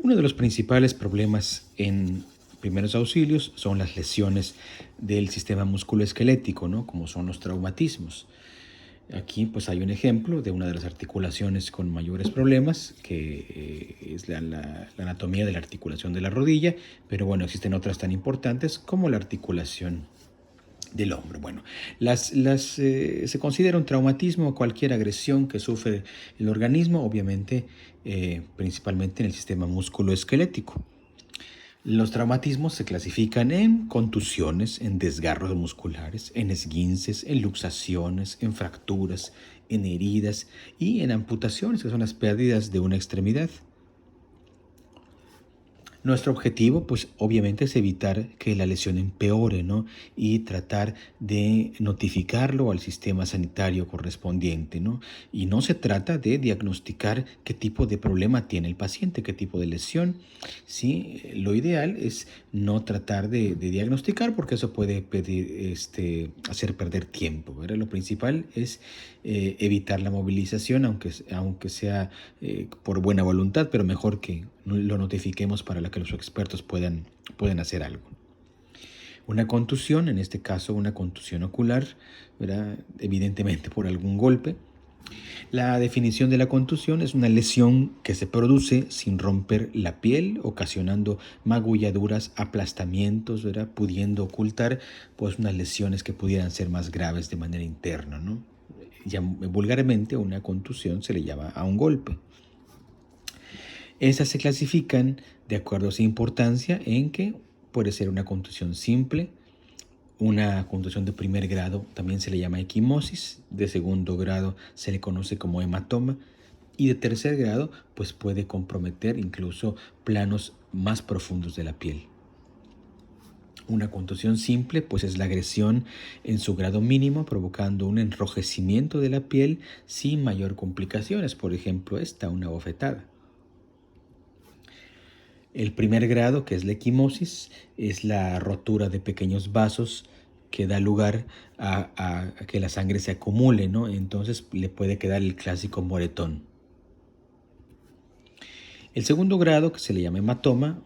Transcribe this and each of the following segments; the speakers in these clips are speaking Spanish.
Uno de los principales problemas en primeros auxilios son las lesiones del sistema musculoesquelético, ¿no? Como son los traumatismos. Aquí pues hay un ejemplo de una de las articulaciones con mayores problemas, que es la anatomía de la articulación de la rodilla, pero bueno, existen otras tan importantes como la articulación del hombro. Bueno, se considera un traumatismo cualquier agresión que sufre el organismo, obviamente principalmente en el sistema musculoesquelético. Los traumatismos se clasifican en contusiones, en desgarros musculares, en esguinces, en luxaciones, en fracturas, en heridas y en amputaciones, que son las pérdidas de una extremidad. Nuestro objetivo, pues obviamente es evitar que la lesión empeore, ¿no? Y tratar de notificarlo al sistema sanitario correspondiente, ¿no? Y no se trata de diagnosticar qué tipo de problema tiene el paciente, qué tipo de lesión, ¿sí? Lo ideal es no tratar de diagnosticar porque eso puede hacer perder tiempo, ¿verdad? Lo principal es evitar la movilización, aunque sea por buena voluntad, pero mejor que lo notifiquemos para que los expertos puedan hacer algo. Una contusión, en este caso una contusión ocular, ¿verdad? Evidentemente por algún golpe. La definición de la contusión es una lesión que se produce sin romper la piel, ocasionando magulladuras, aplastamientos, ¿verdad? Pudiendo ocultar pues unas lesiones que pudieran ser más graves de manera interna, ¿no? Ya vulgarmente una contusión se le llama a un golpe. Esas se clasifican de acuerdo a su importancia en que puede ser una contusión simple, una contusión de primer grado también se le llama equimosis, de segundo grado se le conoce como hematoma y de tercer grado pues puede comprometer incluso planos más profundos de la piel. Una contusión simple pues es la agresión en su grado mínimo provocando un enrojecimiento de la piel sin mayor complicaciones, por ejemplo una bofetada. El primer grado, que es la equimosis, es la rotura de pequeños vasos que da lugar a que la sangre se acumule, ¿no? Entonces le puede quedar el clásico moretón. El segundo grado, que se le llama hematoma,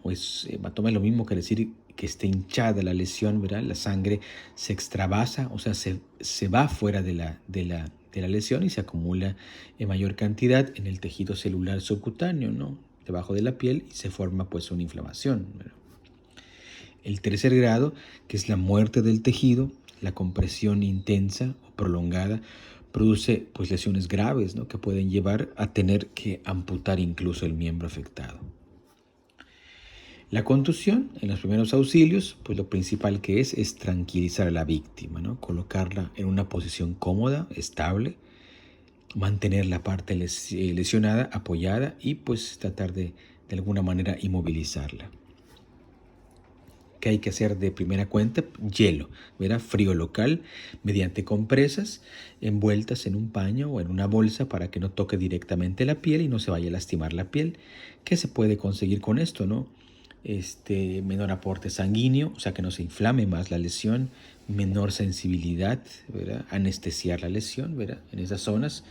hematoma es lo mismo que decir que esté hinchada la lesión, ¿verdad? La sangre se extravasa, o sea, se va fuera de la lesión y se acumula en mayor cantidad en el tejido celular subcutáneo, ¿no? Debajo de la piel y se forma pues una inflamación, ¿verdad? El tercer grado, que es la muerte del tejido, la compresión intensa o prolongada, produce pues lesiones graves, ¿no? Que pueden llevar a tener que amputar incluso el miembro afectado. La contusión, en los primeros auxilios, pues lo principal que es tranquilizar a la víctima, ¿no? Colocarla en una posición cómoda, estable, mantener la parte lesionada apoyada y pues tratar de alguna manera inmovilizarla. ¿Qué hay que hacer de primera cuenta? Hielo, ¿verdad? Frío local mediante compresas envueltas en un paño o en una bolsa para que no toque directamente la piel y no se vaya a lastimar la piel. ¿Qué se puede conseguir con esto, no? Menor aporte sanguíneo, o sea que no se inflame más la lesión, menor sensibilidad, ¿verdad? Anestesiar la lesión, ¿verdad? En esas zonas.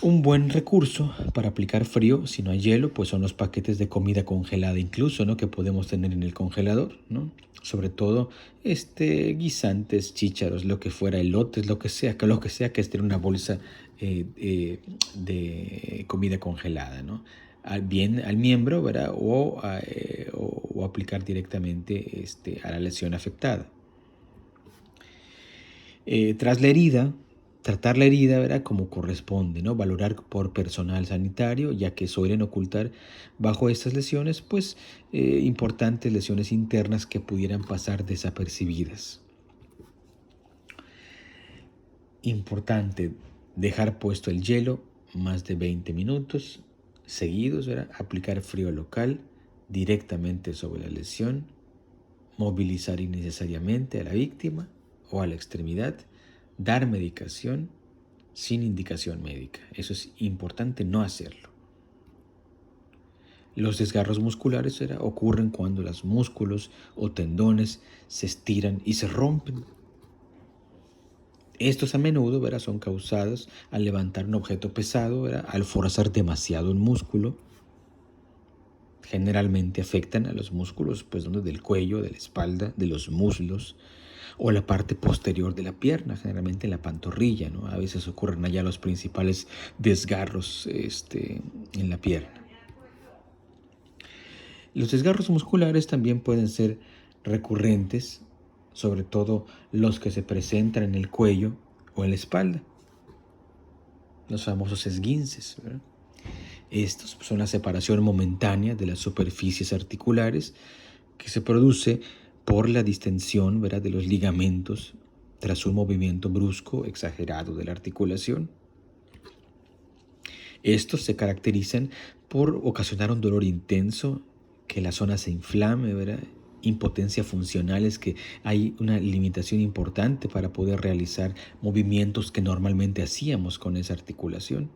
Un buen recurso para aplicar frío, si no hay hielo, pues son los paquetes de comida congelada incluso, ¿no? Que podemos tener en el congelador, ¿no? Sobre todo guisantes, chícharos, lo que fuera, elotes, lo que sea que esté en una bolsa de comida congelada, ¿no? Al miembro, ¿verdad? O aplicar directamente a la lesión afectada. Tras la herida, tratar la herida, ¿verdad? Como corresponde, ¿no? Valorar por personal sanitario, ya que suelen ocultar bajo estas lesiones, pues, importantes lesiones internas que pudieran pasar desapercibidas. Importante dejar puesto el hielo más de 20 minutos seguidos, ¿verdad? Aplicar frío local directamente sobre la lesión, movilizar innecesariamente a la víctima o a la extremidad, dar medicación sin indicación médica. Eso es importante no hacerlo. Los desgarros musculares ocurren cuando los músculos o tendones se estiran y se rompen. Estos a menudo son causados al levantar un objeto pesado, al forzar demasiado el músculo. generalmente afectan a los músculos pues, del cuello, de la espalda, de los muslos o la parte posterior de la pierna, generalmente la pantorrilla, ¿no? A veces ocurren allá los principales desgarros en la pierna. Los desgarros musculares también pueden ser recurrentes, sobre todo los que se presentan en el cuello o en la espalda, los famosos esguinces, ¿verdad? Estos son la separación momentánea de las superficies articulares que se produce por la distensión, ¿verdad?, de los ligamentos tras un movimiento brusco exagerado de la articulación. Estos se caracterizan por ocasionar un dolor intenso, que la zona se inflame, ¿verdad? Impotencia funcional, es que hay una limitación importante para poder realizar movimientos que normalmente hacíamos con esa articulación.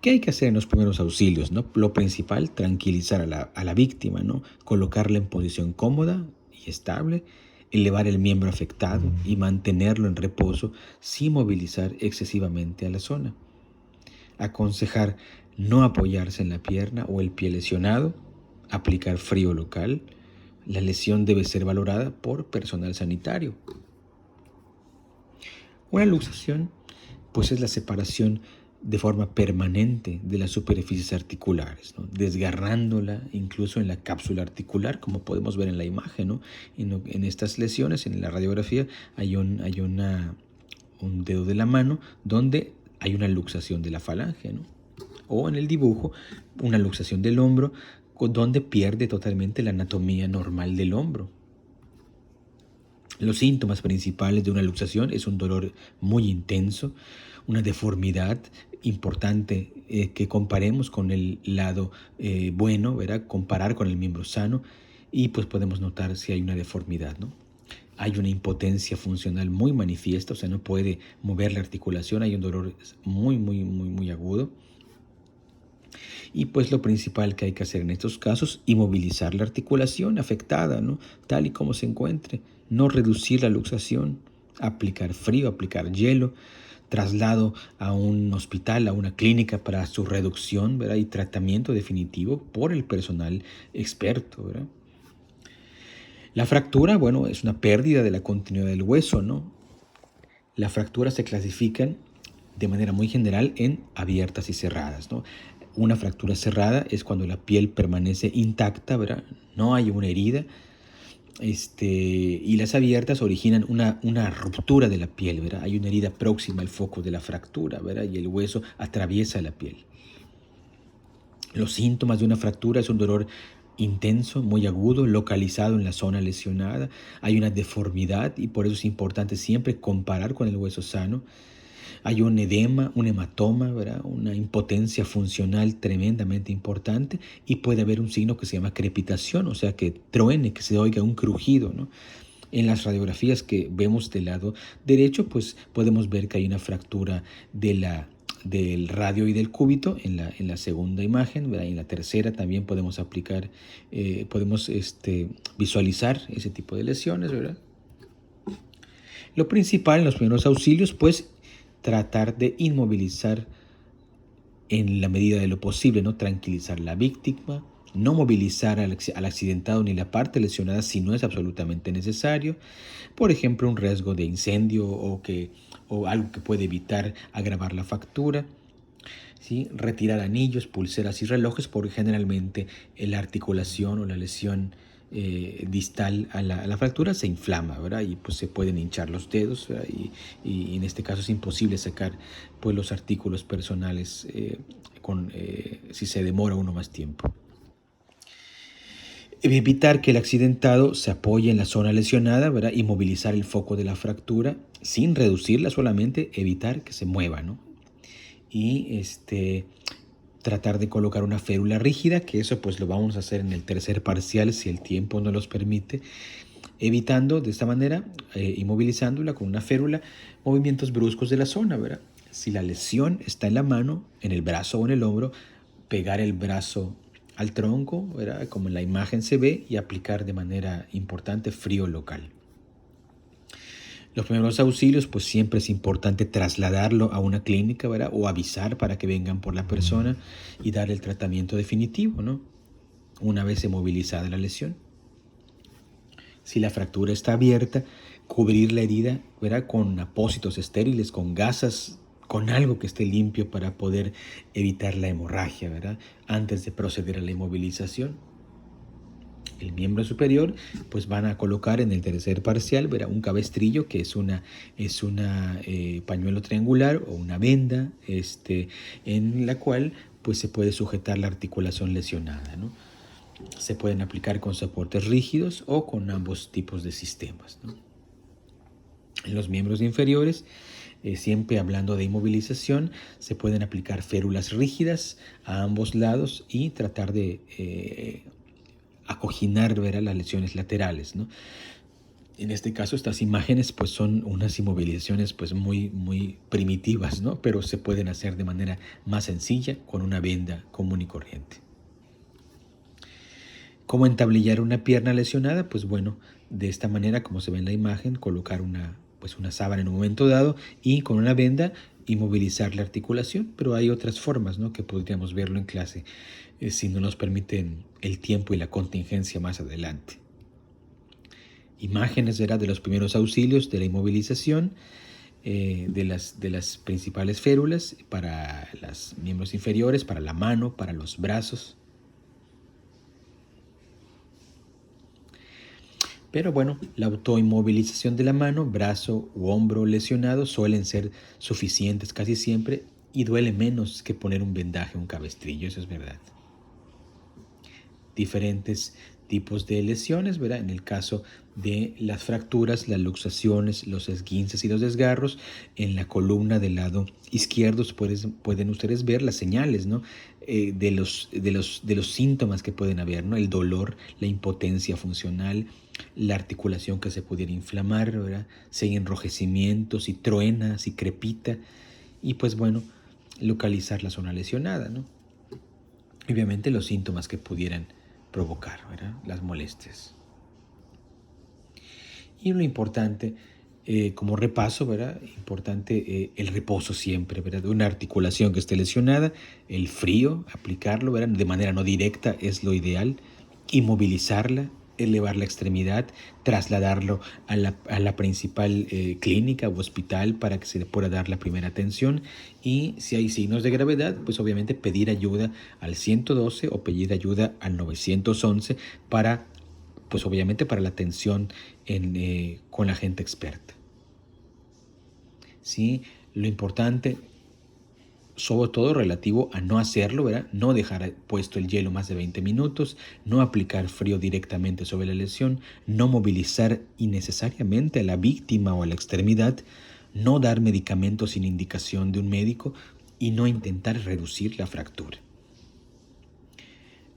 ¿Qué hay que hacer en los primeros auxilios, no? Lo principal, tranquilizar a la víctima, ¿no? Colocarla en posición cómoda y estable, elevar el miembro afectado y mantenerlo en reposo sin movilizar excesivamente a la zona. Aconsejar no apoyarse en la pierna o el pie lesionado, aplicar frío local. La lesión debe ser valorada por personal sanitario. Una luxación, pues, es la separación de forma permanente de las superficies articulares, ¿no? Desgarrándola incluso en la cápsula articular, como podemos ver en la imagen, ¿no? En estas lesiones, en la radiografía, hay un dedo de la mano donde hay una luxación de la falange, ¿no? O en el dibujo, una luxación del hombro donde pierde totalmente la anatomía normal del hombro. Los síntomas principales de una luxación es un dolor muy intenso, una deformidad importante que comparemos con el lado bueno, ¿verdad? Comparar con el miembro sano y pues podemos notar si hay una deformidad, ¿no? Hay una impotencia funcional muy manifiesta, o sea, no puede mover la articulación, hay un dolor muy agudo. Y pues lo principal que hay que hacer en estos casos, inmovilizar la articulación afectada, ¿no? Tal y como se encuentre, no reducir la luxación, aplicar frío, aplicar hielo, traslado a un hospital, a una clínica para su reducción, ¿verdad? Y tratamiento definitivo por el personal experto, ¿verdad? La fractura, bueno, es una pérdida de la continuidad del hueso, ¿no? Las fracturas se clasifican de manera muy general en abiertas y cerradas, ¿no? Una fractura cerrada es cuando la piel permanece intacta, ¿verdad? No hay una herida. Y las abiertas originan una ruptura de la piel, ¿verdad? Hay una herida próxima al foco de la fractura, ¿verdad? Y el hueso atraviesa la piel. Los síntomas de una fractura es un dolor intenso, muy agudo, localizado en la zona lesionada. Hay una deformidad y por eso es importante siempre comparar con el hueso sano. Hay un edema, un hematoma, ¿verdad? Una impotencia funcional tremendamente importante y puede haber un signo que se llama crepitación, o sea, que truene, que se oiga un crujido, ¿no? En las radiografías que vemos del lado derecho, pues podemos ver que hay una fractura del radio y del cúbito en la segunda imagen, ¿verdad? En la tercera también podemos visualizar ese tipo de lesiones, ¿verdad? Lo principal en los primeros auxilios, pues, tratar de inmovilizar en la medida de lo posible, ¿no? Tranquilizar a la víctima, no movilizar al accidentado ni la parte lesionada si no es absolutamente necesario. Por ejemplo, un riesgo de incendio o algo que puede evitar agravar la fractura. ¿Sí? Retirar anillos, pulseras y relojes porque generalmente la articulación o la lesión distal a la fractura se inflama, ¿verdad? Y pues se pueden hinchar los dedos, ¿verdad? Y en este caso es imposible sacar pues los artículos personales si se demora uno más tiempo. Evitar que el accidentado se apoye en la zona lesionada, ¿verdad? Y movilizar el foco de la fractura sin reducirla, solamente evitar que se mueva, ¿no? Y tratar de colocar una férula rígida, que eso pues lo vamos a hacer en el tercer parcial si el tiempo nos los permite, evitando de esta manera, inmovilizándola con una férula, movimientos bruscos de la zona, ¿verdad? Si la lesión está en la mano, en el brazo o en el hombro, pegar el brazo al tronco, ¿verdad? Como en la imagen se ve, y aplicar de manera importante frío local. Los primeros auxilios, pues siempre es importante trasladarlo a una clínica, ¿verdad? O avisar para que vengan por la persona y dar el tratamiento definitivo, ¿no? Una vez movilizada la lesión. Si la fractura está abierta, cubrir la herida, ¿verdad? Con apósitos estériles, con gasas, con algo que esté limpio para poder evitar la hemorragia, ¿verdad? Antes de proceder a la inmovilización. El miembro superior, pues van a colocar en el tercer parcial, ¿verdad? Un cabestrillo que es una pañuelo triangular o una venda, en la cual pues se puede sujetar la articulación lesionada, ¿no? Se pueden aplicar con soportes rígidos o con ambos tipos de sistemas, ¿no? En los miembros inferiores, siempre hablando de inmovilización, se pueden aplicar férulas rígidas a ambos lados y tratar de acoginar, ¿verdad?, las lesiones laterales, ¿no? En este caso, estas imágenes pues son unas inmovilizaciones pues muy primitivas, ¿no? Pero se pueden hacer de manera más sencilla con una venda común y corriente. ¿Cómo entablillar una pierna lesionada? Pues bueno, de esta manera, como se ve en la imagen, colocar una sábana en un momento dado y con una venda inmovilizar la articulación, pero hay otras formas, ¿no?, que podríamos verlo en clase, si no nos permiten el tiempo y la contingencia más adelante. Imágenes, ¿verdad?, de los primeros auxilios de la inmovilización, de las principales férulas para los miembros inferiores, para la mano, para los brazos. Pero bueno, la autoinmovilización de la mano, brazo u hombro lesionado suelen ser suficientes casi siempre y duele menos que poner un vendaje o un cabestrillo, eso es verdad. Diferentes tipos de lesiones, ¿verdad? En el caso de las fracturas, las luxaciones, los esguinces y los desgarros, en la columna del lado izquierdo pueden ustedes ver las señales, ¿no?, de los síntomas que pueden haber, ¿no? El dolor, la impotencia funcional, la articulación que se pudiera inflamar, ¿verdad? Si hay enrojecimiento, si truena, si crepita, y pues bueno, localizar la zona lesionada, ¿no? Obviamente los síntomas que pudieran provocar, ¿verdad?, las molestias. Y lo importante, como repaso, ¿verdad?, importante el reposo siempre, ¿verdad?, de una articulación que esté lesionada, el frío, aplicarlo, ¿verdad?, de manera no directa es lo ideal, inmovilizarla, elevar la extremidad, trasladarlo a la principal clínica u hospital para que se le pueda dar la primera atención, y si hay signos de gravedad, pues obviamente pedir ayuda al 112 o pedir ayuda al 911 para, pues obviamente para la atención con la gente experta. ¿Sí? Lo importante, sobre todo relativo a no hacerlo, ¿verdad?, no dejar puesto el hielo más de 20 minutos, no aplicar frío directamente sobre la lesión, no movilizar innecesariamente a la víctima o a la extremidad, no dar medicamentos sin indicación de un médico y no intentar reducir la fractura.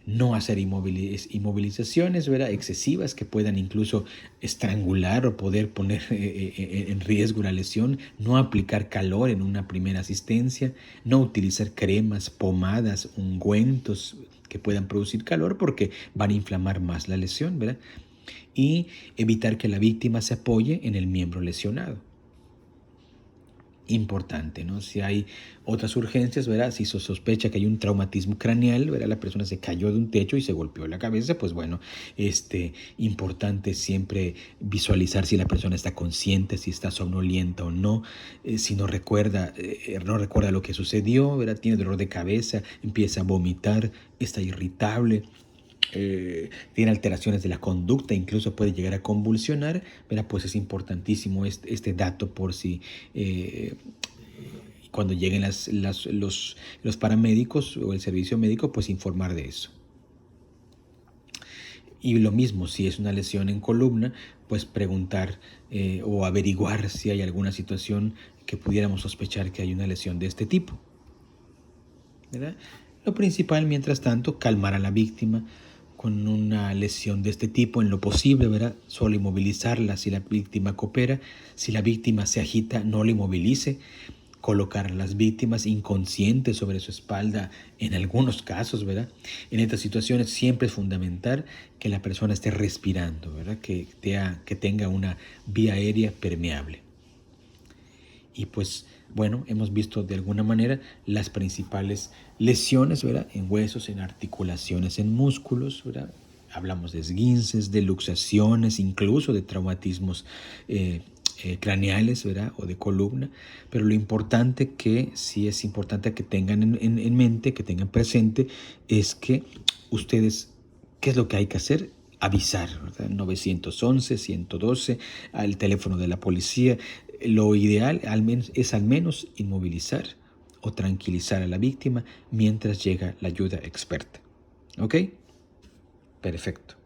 No hacer inmovilizaciones, ¿verdad?, excesivas que puedan incluso estrangular o poder poner en riesgo la lesión. No aplicar calor en una primera asistencia. No utilizar cremas, pomadas, ungüentos que puedan producir calor porque van a inflamar más la lesión, ¿verdad? Y evitar que la víctima se apoye en el miembro lesionado. Importante, ¿no? Si hay otras urgencias, ¿verdad?, si se sospecha que hay un traumatismo craneal, ¿verdad?, la persona se cayó de un techo y se golpeó la cabeza, pues bueno, importante siempre visualizar si la persona está consciente, si está somnolienta o no, si no recuerda lo que sucedió, ¿verdad?, tiene dolor de cabeza, empieza a vomitar, está irritable, tiene alteraciones de la conducta, incluso puede llegar a convulsionar, ¿verdad?, pues es importantísimo este dato por si cuando lleguen los paramédicos o el servicio médico, pues informar de eso. Y lo mismo, si es una lesión en columna, pues preguntar o averiguar si hay alguna situación que pudiéramos sospechar que hay una lesión de este tipo, ¿verdad? Lo principal, mientras tanto, calmar a la víctima con una lesión de este tipo en lo posible, ¿verdad? Solo inmovilizarla si la víctima coopera. Si la víctima se agita, no la inmovilice. Colocar a las víctimas inconscientes sobre su espalda en algunos casos, ¿verdad? En estas situaciones siempre es fundamental que la persona esté respirando, ¿verdad?, que tenga una vía aérea permeable. Y pues bueno, hemos visto de alguna manera las principales lesiones, ¿verdad? En huesos, en articulaciones, en músculos, ¿verdad? Hablamos de esguinces, de luxaciones, incluso de traumatismos craneales, ¿verdad? O de columna. Pero lo importante que sí es importante que tengan en mente, que tengan presente, es que ustedes, ¿qué es lo que hay que hacer? Avisar, ¿verdad? 911, 112, al teléfono de la policía. Lo ideal es al menos inmovilizar o tranquilizar a la víctima mientras llega la ayuda experta. ¿Ok? Perfecto.